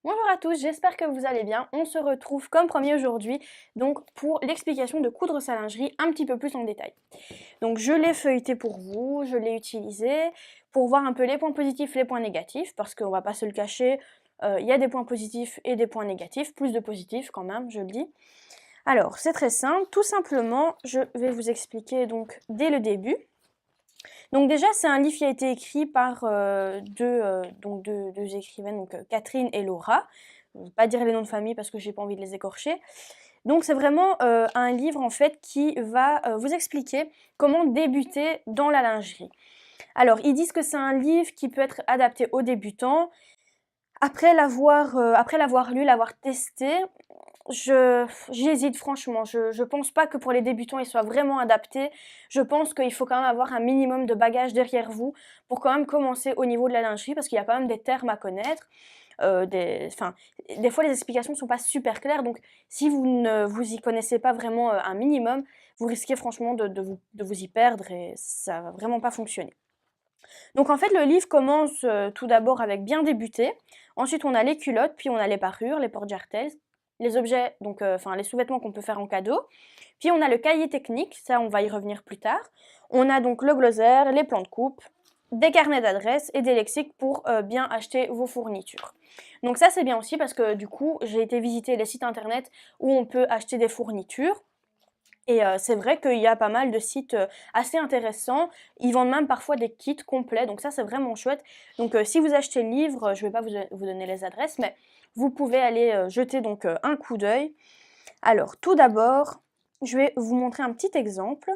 Bonjour à tous, j'espère que vous allez bien. On se retrouve comme promis aujourd'hui donc pour l'explication de coudre sa lingerie un petit peu plus en détail. Donc je l'ai feuilleté pour vous, je l'ai utilisé pour voir un peu les points positifs, les points négatifs, parce qu'on va pas se le cacher, il y a des points positifs et des points négatifs, plus de positifs quand même, je le dis. Alors c'est très simple, tout simplement, je vais vous expliquer donc dès le début. Donc déjà, c'est un livre qui a été écrit par deux écrivaines, donc Catherine et Laura. Je ne vais pas dire les noms de famille parce que j'ai pas envie de les écorcher. Donc c'est vraiment un livre en fait qui va vous expliquer comment débuter dans la lingerie. Alors ils disent que c'est un livre qui peut être adapté aux débutants. Après l'avoir lu, l'avoir testé, j'hésite franchement. Je pense pas que pour les débutants, il soit vraiment adapté. Je pense qu'il faut quand même avoir un minimum de bagage derrière vous pour quand même commencer au niveau de la lingerie parce qu'il y a quand même des termes à connaître. Des fois, les explications ne sont pas super claires. Donc, si vous ne vous y connaissez pas vraiment un minimum, vous risquez franchement de vous y perdre et ça va vraiment pas fonctionner. Donc en fait, le livre commence tout d'abord avec bien débuter. Ensuite, on a les culottes, puis on a les parures, les porte-jartelles, les objets, donc les sous-vêtements qu'on peut faire en cadeau. Puis on a le cahier technique, ça on va y revenir plus tard. On a donc le glossaire, les plans de coupe, des carnets d'adresses et des lexiques pour bien acheter vos fournitures. Donc ça c'est bien aussi parce que du coup j'ai été visiter les sites internet où on peut acheter des fournitures. Et c'est vrai qu'il y a pas mal de sites, assez intéressants. Ils vendent même parfois des kits complets, donc ça, c'est vraiment chouette. Donc si vous achetez le livre, je vais pas vous donner les adresses, mais vous pouvez aller, jeter donc, un coup d'œil. Alors tout d'abord, je vais vous montrer un petit exemple.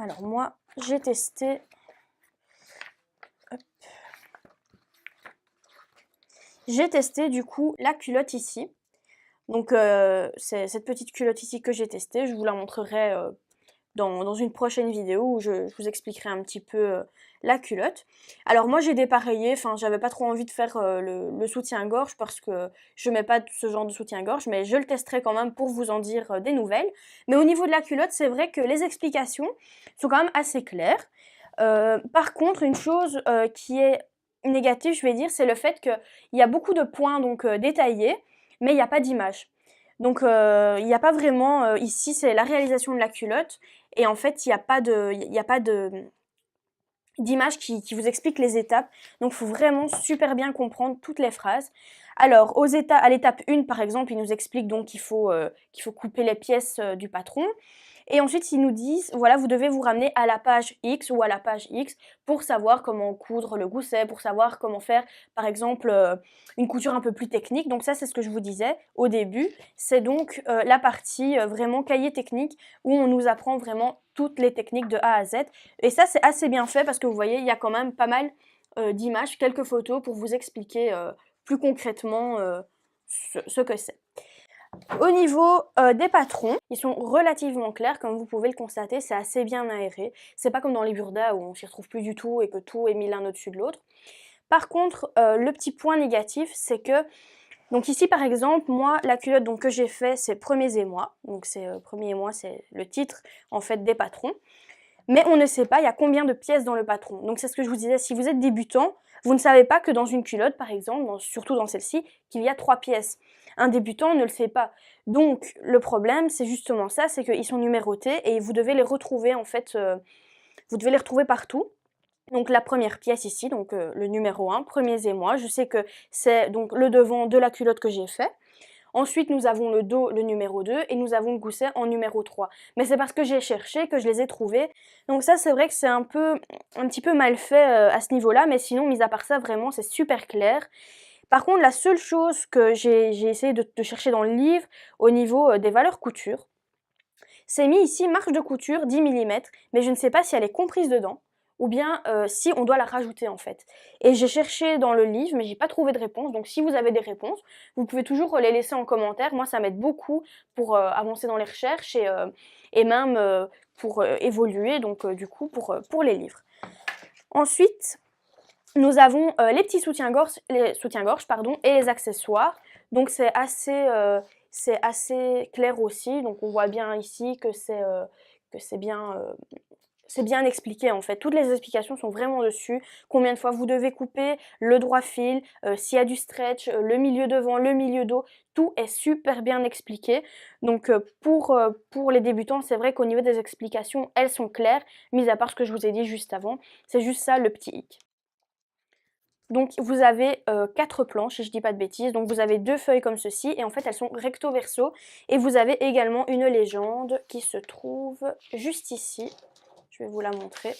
Alors moi, j'ai testé hop, j'ai testé du coup la culotte ici. Donc c'est cette petite culotte ici que j'ai testée, je vous la montrerai, dans une prochaine vidéo où je vous expliquerai un petit peu la culotte. Alors moi j'ai dépareillé, enfin j'avais pas trop envie de faire le soutien-gorge parce que je mets pas ce genre de soutien-gorge, mais je le testerai quand même pour vous en dire des nouvelles. Mais au niveau de la culotte, c'est vrai que les explications sont quand même assez claires. Par contre, une chose qui est négative, je vais dire, c'est le fait qu'il y a beaucoup de points donc détaillés, mais il n'y a pas d'image. Donc il n'y a pas vraiment, ici c'est la réalisation de la culotte, et en fait, il y a pas d'image qui vous explique les étapes. Donc, il faut vraiment super bien comprendre toutes les phrases. Alors, à l'étape 1, par exemple, il nous explique donc qu'il faut couper les pièces du patron. Et ensuite, ils nous disent, voilà, vous devez vous ramener à la page X ou à la page X pour savoir comment coudre le gousset, pour savoir comment faire, par exemple, une couture un peu plus technique. Donc ça, c'est ce que je vous disais au début. C'est donc la partie vraiment cahier technique où on nous apprend vraiment toutes les techniques de A à Z. Et ça, c'est assez bien fait parce que vous voyez, il y a quand même pas mal d'images, quelques photos pour vous expliquer plus concrètement ce que c'est. Au niveau des patrons, ils sont relativement clairs, comme vous pouvez le constater, c'est assez bien aéré. C'est pas comme dans les burdas où on s'y retrouve plus du tout et que tout est mis l'un au-dessus de l'autre. Par contre, le petit point négatif, c'est que, donc ici par exemple, moi, la culotte donc, que j'ai fait, c'est Premiers émois. Donc c'est Premiers émois, c'est le titre en fait des patrons. Mais on ne sait pas, il y a combien de pièces dans le patron. Donc c'est ce que je vous disais, si vous êtes débutant, vous ne savez pas que dans une culotte, par exemple, surtout dans celle-ci, qu'il y a 3 pièces. Un débutant ne le sait pas. Donc le problème, c'est justement ça, c'est qu'ils sont numérotés et vous devez les retrouver en fait, vous devez les retrouver partout. Donc la première pièce ici, donc le numéro 1, Premiers émois, je sais que c'est donc le devant de la culotte que j'ai fait. Ensuite, nous avons le dos, le numéro 2, et nous avons le gousset en numéro 3. Mais c'est parce que j'ai cherché que je les ai trouvés. Donc ça, c'est vrai que c'est un petit peu mal fait à ce niveau-là, mais sinon, mis à part ça, vraiment, c'est super clair. Par contre, la seule chose que j'ai essayé de chercher dans le livre, au niveau des valeurs couture, c'est mis ici marge de couture 10 mm, mais je ne sais pas si elle est comprise dedans, ou bien si on doit la rajouter en fait. Et j'ai cherché dans le livre, mais j'ai pas trouvé de réponse, donc si vous avez des réponses, vous pouvez toujours les laisser en commentaire. Moi, ça m'aide beaucoup pour avancer dans les recherches et même pour évoluer, donc du coup, pour les livres. Ensuite, nous avons les petits soutiens-gorge pardon, et les accessoires. Donc c'est assez clair aussi. Donc on voit bien ici que c'est bien c'est bien expliqué en fait, toutes les explications sont vraiment dessus, combien de fois vous devez couper, le droit fil, s'il y a du stretch, le milieu devant, le milieu dos, tout est super bien expliqué. Donc pour les débutants, c'est vrai qu'au niveau des explications, elles sont claires, mis à part ce que je vous ai dit juste avant, c'est juste ça le petit hic. Donc vous avez 4 planches, si je dis pas de bêtises, donc vous avez 2 feuilles comme ceci, et en fait elles sont recto verso, et vous avez également une légende qui se trouve juste ici, je vais vous la montrer.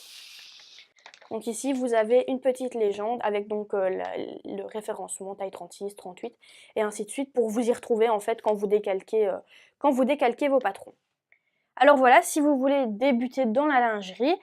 Donc ici vous avez une petite légende avec donc le référencement taille 36, 38 et ainsi de suite pour vous y retrouver en fait quand vous décalquez vos patrons. Alors voilà, si vous voulez débuter dans la lingerie,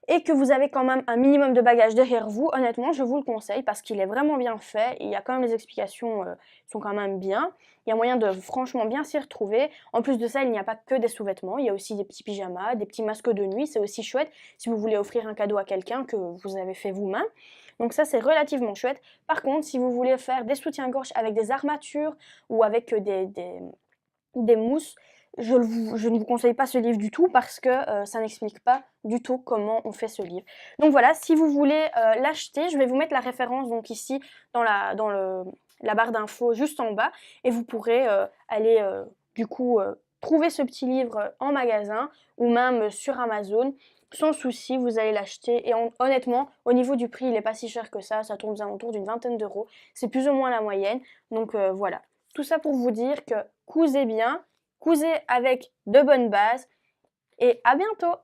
et que vous avez quand même un minimum de bagages derrière vous, honnêtement, je vous le conseille parce qu'il est vraiment bien fait. Et il y a quand même les explications sont quand même bien. Il y a moyen de franchement bien s'y retrouver. En plus de ça, il n'y a pas que des sous-vêtements. Il y a aussi des petits pyjamas, des petits masques de nuit. C'est aussi chouette si vous voulez offrir un cadeau à quelqu'un que vous avez fait vous-même. Donc ça, c'est relativement chouette. Par contre, si vous voulez faire des soutiens-gorge avec des armatures ou avec des mousses, je ne vous conseille pas ce livre du tout parce que ça n'explique pas du tout comment on fait ce livre. Donc voilà, si vous voulez l'acheter, je vais vous mettre la référence donc ici dans la barre d'infos juste en bas et vous pourrez aller du coup trouver ce petit livre en magasin ou même sur Amazon. Sans souci, vous allez l'acheter et honnêtement, au niveau du prix, il n'est pas si cher que ça tourne aux alentours d'une vingtaine d'euros. C'est plus ou moins la moyenne, donc voilà. Tout ça pour vous dire que cousez bien, cousez avec de bonnes bases et à bientôt!